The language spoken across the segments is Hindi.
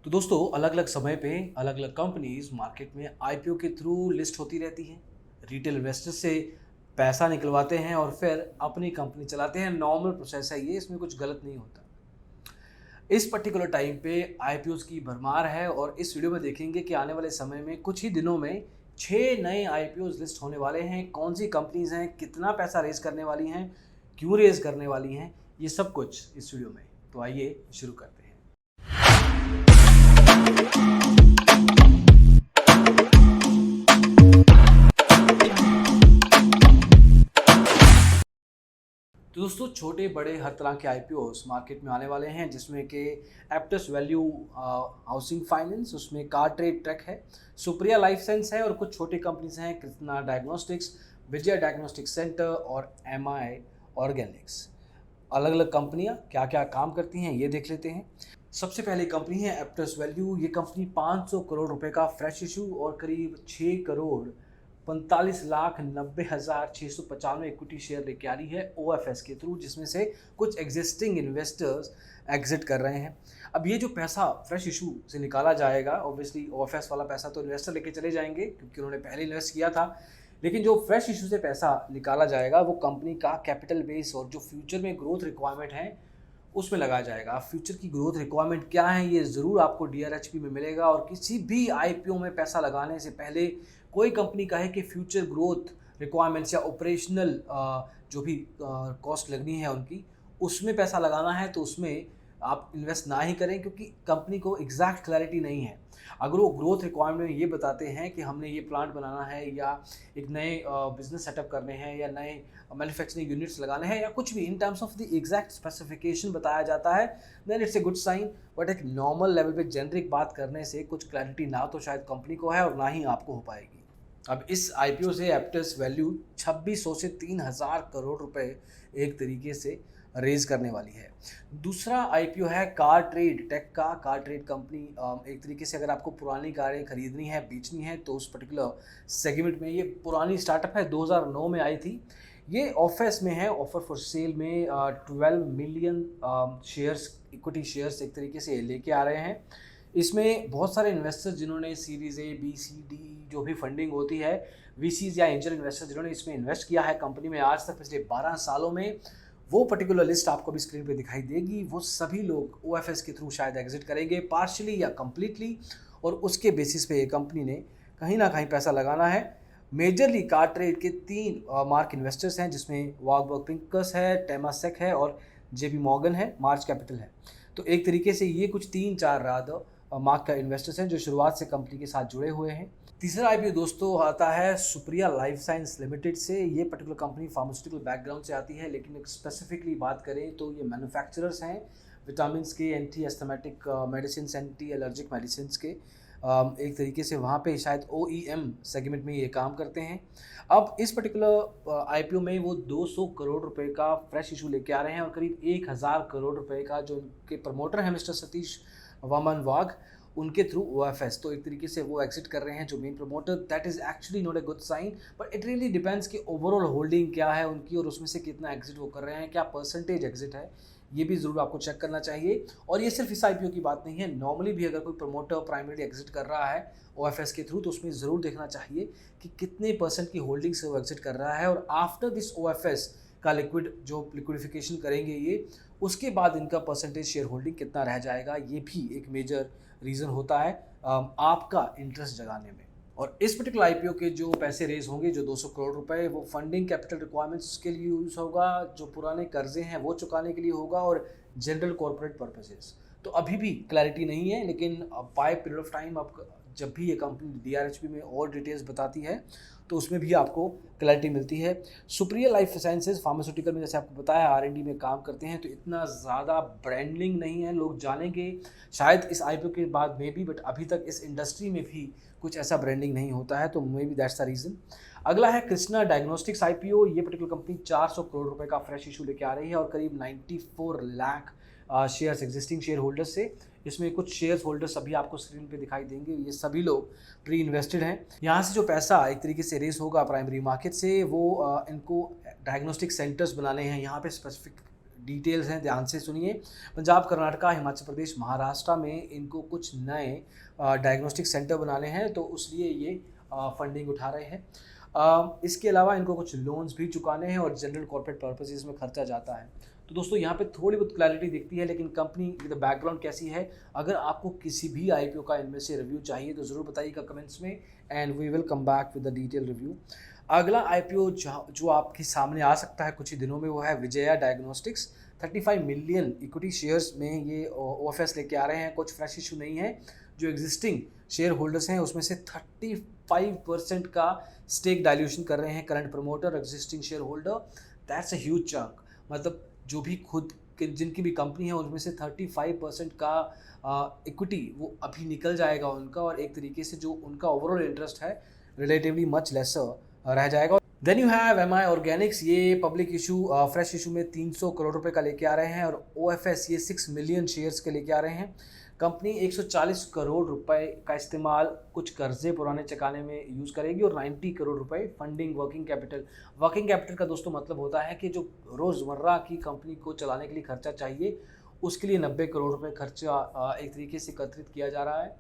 तो दोस्तों अलग अलग समय पे अलग अलग कंपनीज मार्केट में आईपीओ के थ्रू लिस्ट होती रहती हैं। रिटेल इन्वेस्टर से पैसा निकलवाते हैं और फिर अपनी कंपनी चलाते हैं। नॉर्मल प्रोसेस है ये, इसमें कुछ गलत नहीं होता। इस पर्टिकुलर टाइम पे आईपीओ की भरमार है और इस वीडियो में देखेंगे कि आने वाले समय में कुछ ही दिनों में 6 नए आईपीओ लिस्ट होने वाले हैं। कौन सी कंपनीज हैं, कितना पैसा रेज करने वाली हैं, क्यों रेज करने वाली हैं, ये सब कुछ इस वीडियो में। तो आइए शुरू करते हैं। तो दोस्तों छोटे बड़े हर तरह के आईपीओस मार्केट में आने वाले हैं, जिसमें कि एप्टस वैल्यू हाउसिंग फाइनेंस, उसमें कार ट्रेड ट्रैक है, सुप्रिया लाइफ साइंस है और कुछ छोटी कंपनीज हैं, कृष्णा डायग्नोस्टिक्स, विजय डायग्नोस्टिक सेंटर और एमआई ऑर्गेनिक्स। अलग अलग कंपनियां क्या क्या काम करती हैं ये देख लेते हैं। सबसे पहली कंपनी है एप्टस वैल्यू। ये कंपनी 500 करोड़ रुपए का फ्रेश इशू और करीब 6 करोड़ 45,90,695 इक्विटी शेयर लेके आ रही है ओएफएस के थ्रू, जिसमें से कुछ एग्जिस्टिंग इन्वेस्टर्स एग्जिट कर रहे हैं। अब ये जो पैसा फ्रेश इशू से निकाला जाएगा, ऑब्वियसली ओएफएस वाला पैसा तो इन्वेस्टर लेके चले जाएंगे क्योंकि उन्होंने पहले इन्वेस्ट किया था, लेकिन जो फ्रेश इशू से पैसा निकाला जाएगा वो कंपनी का कैपिटल बेस और जो फ्यूचर में ग्रोथ रिक्वायरमेंट है उसमें लगाया जाएगा। फ्यूचर की ग्रोथ रिक्वायरमेंट क्या है ये ज़रूर आपको डीआरएचपी में मिलेगा। और किसी भी आईपीओ में पैसा लगाने से पहले कोई कंपनी कहे कि फ्यूचर ग्रोथ रिक्वायरमेंट्स या ऑपरेशनल जो भी कॉस्ट लगनी है उनकी, उसमें पैसा लगाना है तो उसमें आप इन्वेस्ट ना ही करें, क्योंकि कंपनी को एग्जैक्ट क्लैरिटी नहीं है। अगर वो ग्रोथ रिक्वायरमेंट में ये बताते हैं कि हमने ये प्लांट बनाना है या एक नए बिजनेस सेटअप करने हैं या नए मैन्युफैक्चरिंग यूनिट्स लगाने हैं या कुछ भी in terms of the exact specification बताया जाता है, then it's a good sign. But एक नॉर्मल लेवल पे जेनरिक बात करने से कुछ क्लैरिटी ना तो शायद कंपनी को है और ना ही आपको हो पाएगी। अब इस आईपीओ से एप्टस वैल्यू 2600 से 3000 करोड़ रुपए एक तरीके से रेज करने वाली है। दूसरा आईपीओ है कार ट्रेड टेक का। कार ट्रेड कंपनी एक तरीके से अगर आपको पुरानी कारें खरीदनी है, बेचनी है, तो उस पर्टिकुलर सेगमेंट में ये पुरानी स्टार्टअप है, 2009 में आई थी। ये ऑफर्स में है, ऑफर फॉर सेल में 12 मिलियन शेयर्स, इक्विटी शेयर्स एक तरीके से लेके आ रहे हैं। इसमें बहुत सारे इन्वेस्टर्स जिन्होंने series A B C D जो भी फंडिंग होती है, वीसीज या एंजल इन्वेस्टर्स जिन्होंने इसमें इन्वेस्ट किया है कंपनी में आज तक पिछले 12 सालों में, वो पर्टिकुलर लिस्ट आपको भी स्क्रीन पे दिखाई देगी। वो सभी लोग ओएफएस के थ्रू शायद एग्जिट करेंगे, पार्शियली या कंप्लीटली, और उसके बेसिस पे ये कंपनी ने कहीं ना कहीं पैसा लगाना है। मेजरली कार ट्रेड के 3 मार्क इन्वेस्टर्स हैं, जिसमें वार्बर्ग पिंकस है, टेमासेक है और जेपी मॉर्गन है, मार्च कैपिटल है। तो एक तरीके से ये कुछ 3-4 रात मार्क का इन्वेस्टर्स हैं जो शुरुआत से कंपनी के साथ जुड़े हुए हैं। तीसरा आईपीओ दोस्तों आता है सुप्रिया लाइफ साइंस लिमिटेड से। ये पर्टिकुलर कंपनी फार्मास्यूटिकल बैकग्राउंड से आती है, लेकिन स्पेसिफिकली बात करें तो ये मैन्युफैक्चरर्स हैं विटामिन के, anti asthmatic medicine, anti allergic medicine के। एक तरीके से वहाँ पे शायद ओईएम सेगमेंट में ये काम करते हैं। अब इस पर्टिकुलर आईपीओ में वो 200 करोड़ रुपए का फ्रेश इशू लेके आ रहे हैं और करीब 1000 करोड़ रुपए का जो उनके प्रमोटर हैं मिस्टर सतीश वामन वाघ, उनके थ्रू ओएफएस, तो एक तरीके से वो एग्जिट कर रहे हैं जो main promoter. That is actually not a good sign, but it really depends कि ओवरऑल होल्डिंग क्या है उनकी और उसमें से कितना एग्जिट वो कर रहे हैं, क्या परसेंटेज एग्जिट है, ये भी ज़रूर आपको चेक करना चाहिए। और ये सिर्फ इस आईपीओ की बात नहीं है, नॉर्मली भी अगर कोई प्रमोटर प्राइमरी एग्जिट कर रहा है ओएफएस के थ्रू तो उसमें ज़रूर देखना चाहिए कि कितने परसेंट की होल्डिंग से वो एग्जिट कर रहा है, और आफ्टर दिस ओएफएस का लिक्विडिफिकेशन करेंगे ये, उसके बाद इनका परसेंटेज शेयर होल्डिंग कितना रह जाएगा, ये भी एक मेजर रीज़न होता है आपका इंटरेस्ट जगाने में। और इस पर्टिकुलर आईपीओ के जो पैसे रेज होंगे, जो 200 करोड़ रुपए, वो फंडिंग कैपिटल रिक्वायरमेंट्स के लिए यूज़ होगा, जो पुराने कर्जे हैं वो चुकाने के लिए होगा, और जनरल कॉर्पोरेट पर्पसेस। तो अभी भी क्लैरिटी नहीं है, लेकिन बाय पीरियड ऑफ टाइम अब जब भी ये कंपनी डीआरएचपी में और डिटेल्स बताती है तो उसमें भी आपको क्लैरिटी मिलती है। सुप्रिया लाइफ साइंसेज फार्मास्यूटिकल में जैसे आपको बताया आरएनडी में काम करते हैं, तो इतना ज़्यादा ब्रांडिंग नहीं है, लोग जानेंगे शायद इस आईपीओ के बाद में भी, बट अभी तक इस इंडस्ट्री में भी कुछ ऐसा ब्रांडिंग नहीं होता है, तो may be that's the reason. अगला है कृष्णा डायग्नोस्टिक्स आईपीओ। ये पर्टिकुलर कंपनी 400 करोड़ रुपए का फ्रेश इशू लेके आ रही है और करीब 94 lakh shares existing share holders से। इसमें कुछ शेयर होल्डर्स अभी आपको स्क्रीन पे दिखाई देंगे, ये सभी लोग प्री इन्वेस्टेड हैं। यहाँ से जो पैसा एक तरीके से रेस होगा प्राइमरी मार्केट से, वो इनको डायग्नोस्टिक सेंटर्स बनाने हैं, यहाँ पे स्पेसिफिक डिटेल्स हैं, ध्यान से सुनिए। पंजाब, कर्नाटका, हिमाचल प्रदेश, महाराष्ट्र में इनको कुछ नए डायग्नोस्टिक सेंटर बनाने हैं, तो उसलिए ये फंडिंग उठा रहे हैं। इसके अलावा इनको कुछ लोन्स भी चुकाने हैं और जनरल कॉर्पोरेट पर्पसेस में खर्चा जाता है। तो दोस्तों यहाँ पे थोड़ी बहुत क्लैरिटी दिखती है, लेकिन कंपनी की बैकग्राउंड कैसी है, अगर आपको किसी भी आईपीओ का इनमें से रिव्यू चाहिए तो ज़रूर बताइएगा कमेंट्स में, and we will come back with the detail review. अगला आईपीओ जो आपके सामने आ सकता है कुछ ही दिनों में, वो है Vijaya diagnostics. 35 million equity shares में ये ओएफएस लेके आ रहे हैं। कुछ फ्रेश इशू नहीं है। जो एग्जिस्टिंग शेयर होल्डर्स हैं उसमें से 35% का स्टेक डाइल्यूशन कर रहे हैं current promoter, existing share holder. That's a huge chunk. मतलब जो भी खुद जिनकी भी कंपनी है उनमें से 35% का इक्विटी वो अभी निकल जाएगा उनका, और एक तरीके से जो उनका ओवरऑल इंटरेस्ट है रिलेटिवली मच लेसर रह जाएगा। Then you have MI organics. ये पब्लिक इशू फ्रेश इशू में 300 करोड़ रुपए का लेके आ रहे हैं, और ओएफएस ये 6 मिलियन शेयर्स के लेके आ रहे हैं। कंपनी 140 करोड़ रुपए का इस्तेमाल कुछ कर्जे पुराने चुकाने में यूज़ करेगी, और 90 करोड़ रुपए funding working capital. Working capital का दोस्तों मतलब होता है कि जो रोज़मर्रा की कंपनी को चलाने के लिए खर्चा चाहिए, उसके लिए 90 करोड़ रुपए खर्चा एक तरीके से एकत्रित किया जा रहा है।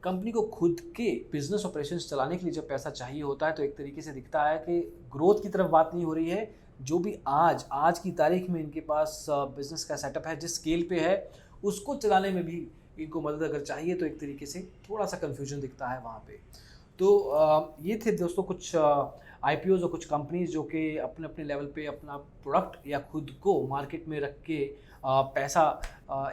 कंपनी को खुद के बिजनेस ऑपरेशंस चलाने के लिए जब पैसा चाहिए होता है, तो एक तरीके से दिखता है कि ग्रोथ की तरफ बात नहीं हो रही है। जो भी आज की तारीख में इनके पास बिजनेस का सेटअप है, जिस स्केल पे है, उसको चलाने में भी इनको मदद अगर चाहिए, तो एक तरीके से थोड़ा सा कन्फ्यूजन दिखता है वहाँ पे। तो ये थे दोस्तों कुछ आईपीओज और कुछ कंपनीज जो कि अपने अपने लेवल पे अपना प्रोडक्ट या खुद को मार्केट में रख के पैसा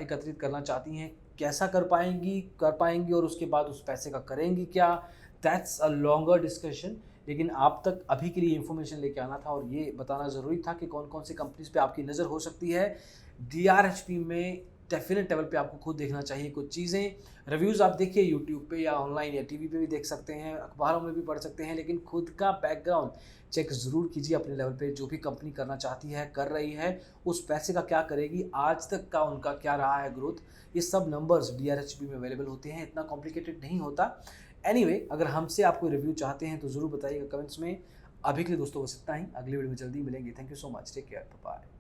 एकत्रित करना चाहती हैं। कैसा कर पाएंगी और उसके बाद उस पैसे का करेंगी क्या, दैट्स अ लॉन्गर डिस्कशन। लेकिन आप तक अभी के लिए इन्फॉर्मेशन लेके आना था, और ये बताना ज़रूरी था कि कौन कौन सी कंपनीज पे आपकी नज़र हो सकती है। डीआरएचपी में डेफिनेट लेवल पे आपको खुद देखना चाहिए कुछ चीज़ें। रिव्यूज़ आप देखिए यूट्यूब पे या ऑनलाइन या टीवी पे भी देख सकते हैं, अखबारों में भी पढ़ सकते हैं, लेकिन खुद का बैकग्राउंड चेक ज़रूर कीजिए अपने लेवल पे। जो भी कंपनी करना चाहती है, कर रही है, उस पैसे का क्या करेगी, आज तक का उनका क्या रहा है ग्रोथ, ये सब नंबर्स डीआरएचपी में अवेलेबल होते हैं, इतना कॉम्प्लिकेटेड नहीं होता। एनीवे, अगर हमसे आप कोई रिव्यू चाहते हैं तो ज़रूर बताइएगा कमेंट्स में। अभी के लिए दोस्तों बस इतना ही, अगली वीडियो में जल्दी मिलेंगे। Thank you so much, take care, bye.